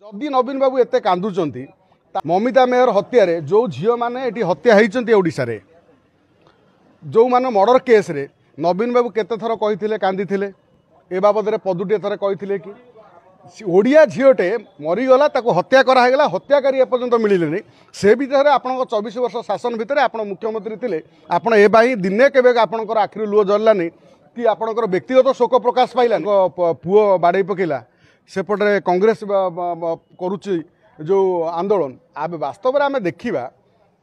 जदि नवीन बाबू एत कांदुंट ममिता मेयर हत्यार जो झील मैंने ये हत्या होती ओडिशा जो मान मर्डर केस रे नवीन बाबू केते थर कही कांदी ए बाबद पदुटे थर कही कि ओडिया झीटे मरीगला हत्या कराला हत्याकारी एपर्यंत मिले से भितर आप 24 वर्ष शासन भितर आप मुख्यमंत्री थे आप दिने के आपंकर आखिरी लुह जरलानी कि आपंकर व्यक्तिगत शोक प्रकाश पाइला पुओ बाड़े पकेला सेपटे कांग्रेस करुच्ची जो आंदोलन आबे वास्तव में आम देखा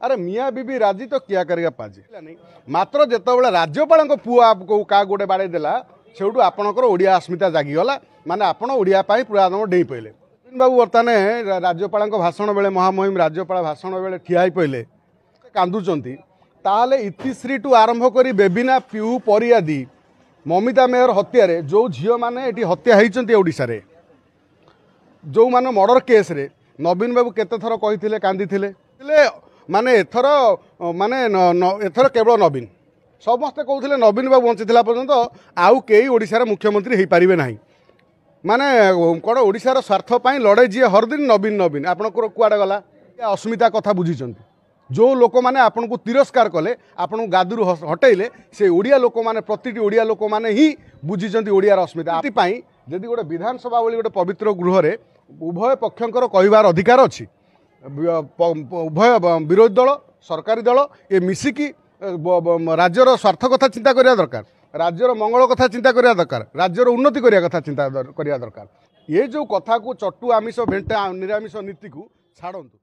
अरे मियाँ बीबी राजी तो क्या करेगा पाजी मात्र जिते राज्यपाल पुओ आपको क्या गोटे बाड़े देला से आपणकर ओडिया अस्मिता जागिगला माने आपण ओडिया पूरा आदम डेई पड़े बाबू बर्तमान राज्यपाल भाषण बेले महामहिम राज्यपाल भाषण बेले ठिया पड़े कांदुंट ताले इतिश्री टू आरंभ कर बेबिना पीयू परियादी ममिता मेयर हत्यार जो झील मैंने ये हत्या होती ओडिशा जो मान मर्डर केस रे नवीन बाबू केते थर कही कांदी माने एथर माने एथर केवल नवीन समस्ते कहते नवीन बाबू बंची पर्यंत आउ कई ओडिशार मुख्यमंत्री हो पारे ना माने कौन ओडिशार स्वार्थपाई लड़े जी हरदिन नवीन नवीन आपंकर कुआड़े गला अस्मिता कथा बुझी जो लोक मैंने आपन को तिरस्कार कले आपन गादुरु हटेले से ओडिया लोक मैंने प्रति ओडिया लोक मैंने ही बुझी ओडियार अस्मिता जदि गोटे विधानसभा बोली गोटे पवित्र गृह रे उभय पक्षर कहबार अधिकार अच्छी उभय विरोधी दल सरकारी दल ये मिसिकी राज्यर स्वार्थ कथा चिंता करिया दरकार राज्यर मंगल कथा चिंता करिया दरकार राज्यर उन्नति करिया कथा चिंता करिया दरकार ये जो कथा को चट्टू आमिष भेंटा निरामिष नीति को छाड़तु।